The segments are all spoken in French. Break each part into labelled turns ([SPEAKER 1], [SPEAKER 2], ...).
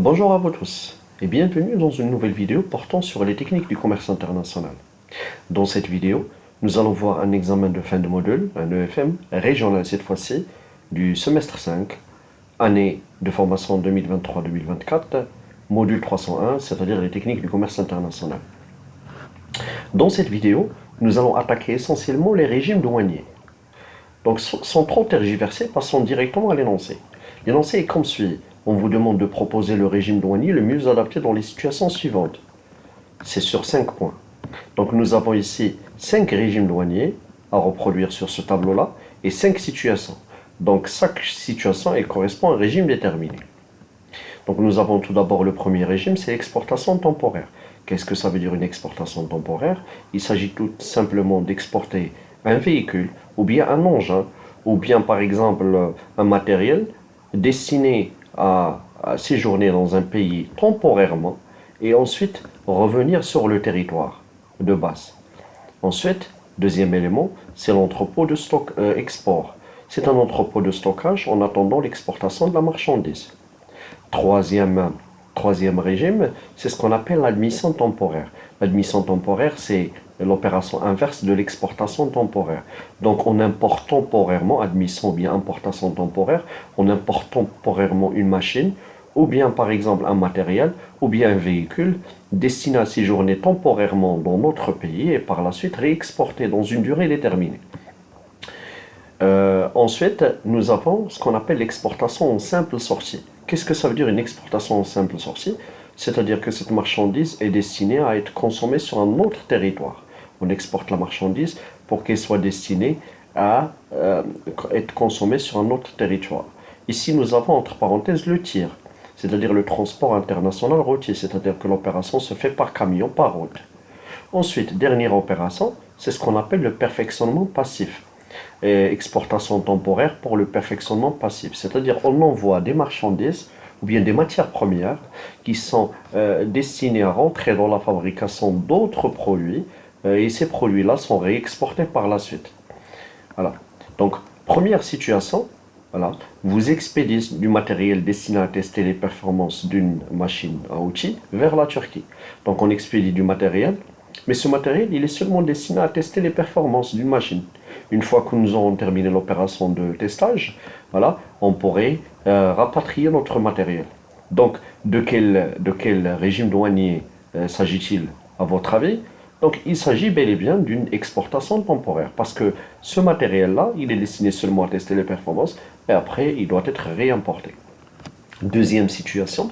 [SPEAKER 1] Bonjour à vous tous et bienvenue dans une nouvelle vidéo portant sur les techniques du commerce international. Dans cette vidéo, nous allons voir un examen de fin de module, un EFM, régional cette fois-ci, du semestre 5, année de formation 2023-2024, module 301, c'est-à-dire les techniques du commerce international. Dans cette vidéo, nous allons attaquer essentiellement les régimes douaniers. Donc sans trop tergiverser, passons directement à l'énoncé. L'énoncé est comme suit. On vous demande de proposer le régime douanier le mieux adapté dans les situations suivantes. C'est sur 5 points. Donc nous avons ici 5 régimes douaniers à reproduire sur ce tableau-là et 5 situations. Donc chaque situation correspond à un régime déterminé. Donc nous avons tout d'abord le premier régime, c'est l'exportation temporaire. Qu'est-ce que ça veut dire une exportation temporaire? Il s'agit tout simplement d'exporter un véhicule ou bien un engin ou bien par exemple un matériel destiné à séjourner dans un pays temporairement et ensuite revenir sur le territoire de base. Ensuite, deuxième élément, c'est l'entrepôt de stock export. C'est un entrepôt de stockage en attendant l'exportation de la marchandise. Troisième régime, c'est ce qu'on appelle l'admission temporaire. L'admission temporaire, c'est l'opération inverse de l'exportation temporaire. Donc on importe temporairement, admission ou bien importation temporaire, on importe temporairement une machine, ou bien par exemple un matériel, ou bien un véhicule, destiné à séjourner temporairement dans notre pays et par la suite réexporté dans une durée déterminée. Ensuite, nous avons ce qu'on appelle l'exportation en simple sortie. Qu'est-ce que ça veut dire une exportation en simple sortie? C'est-à-dire que cette marchandise est destinée à être consommée sur un autre territoire. On exporte la marchandise pour qu'elle soit destinée à être consommée sur un autre territoire. Ici, nous avons entre parenthèses le tir, c'est-à-dire le transport international routier, c'est-à-dire que l'opération se fait par camion, par route. Ensuite, dernière opération, c'est ce qu'on appelle le perfectionnement passif. Exportation temporaire pour le perfectionnement passif. C'est-à-dire on envoie des marchandises ou bien des matières premières qui sont destinées à rentrer dans la fabrication d'autres produits et ces produits-là sont réexportés par la suite. Voilà. Donc, première situation, voilà, vous expédiez du matériel destiné à tester les performances d'une machine à outils vers la Turquie. Donc, on expédie du matériel, mais ce matériel, il est seulement destiné à tester les performances d'une machine. Une fois que nous aurons terminé l'opération de testage, voilà, on pourrait rapatrier notre matériel. Donc, de quel régime douanier s'agit-il à votre avis? Donc, il s'agit bel et bien d'une exportation temporaire parce que ce matériel-là, il est destiné seulement à tester les performances et après, il doit être réimporté. Deuxième situation,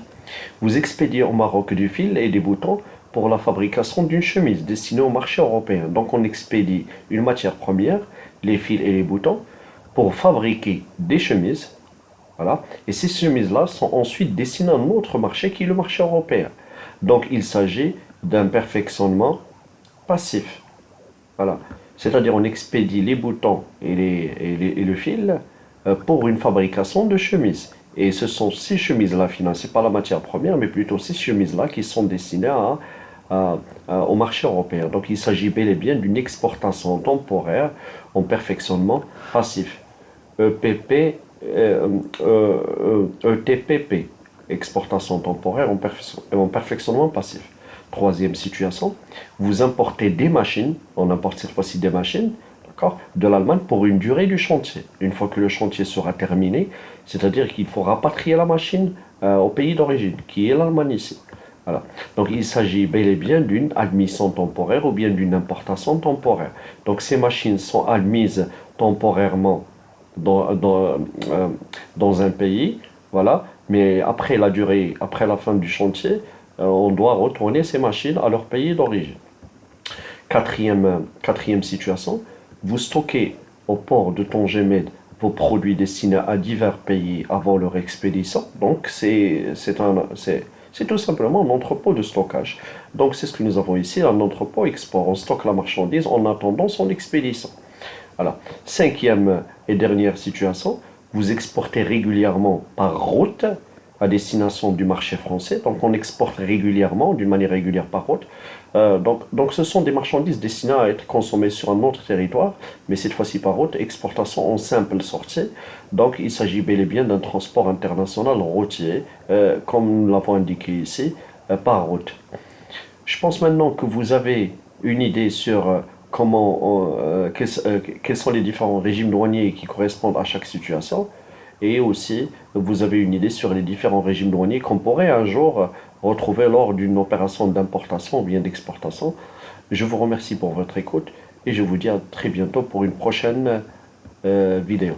[SPEAKER 1] vous expédiez au Maroc du fil et des boutons pour la fabrication d'une chemise destinée au marché européen. Donc on expédie une matière première, les fils et les boutons, pour fabriquer des chemises. Voilà. Et ces chemises-là sont ensuite destinées à un autre marché qui est le marché européen. Donc il s'agit d'un perfectionnement passif. Voilà. C'est-à-dire on expédie les boutons et le fil pour une fabrication de chemises. Et ce sont ces chemises-là, finalement, ce n'est pas la matière première, mais plutôt ces chemises-là qui sont destinées au marché européen. Donc il s'agit bel et bien d'une exportation temporaire en perfectionnement passif. ETPP, exportation temporaire en perfectionnement passif. Troisième situation, vous importez des machines, on importe cette fois-ci des machines, de l'Allemagne pour une durée du chantier. Une fois que le chantier sera terminé, c'est-à-dire qu'il faut rapatrier la machine au pays d'origine, qui est l'Allemagne ici. Voilà. Donc il s'agit bel et bien d'une admission temporaire ou bien d'une importation temporaire. Donc ces machines sont admises temporairement dans un pays, voilà, mais après la durée, après la fin du chantier, on doit retourner ces machines à leur pays d'origine. Quatrième situation, vous stockez au port de Tangemed vos produits destinés à divers pays avant leur expédition. Donc, c'est tout simplement un entrepôt de stockage. Donc, c'est ce que nous avons ici, un entrepôt export. On stocke la marchandise en attendant son expédition. Voilà. Cinquième et dernière situation, vous exportez régulièrement par route à destination du marché français. Donc on exporte régulièrement, d'une manière régulière par route. Donc ce sont des marchandises destinées à être consommées sur un autre territoire, mais cette fois-ci par route, exportation en simple sortie. Donc il s'agit bel et bien d'un transport international routier, comme nous l'avons indiqué ici, par route. Je pense maintenant que vous avez une idée sur quels sont les différents régimes douaniers qui correspondent à chaque situation. Et aussi, vous avez une idée sur les différents régimes douaniers qu'on pourrait un jour retrouver lors d'une opération d'importation ou bien d'exportation. Je vous remercie pour votre écoute et je vous dis à très bientôt pour une prochaine vidéo.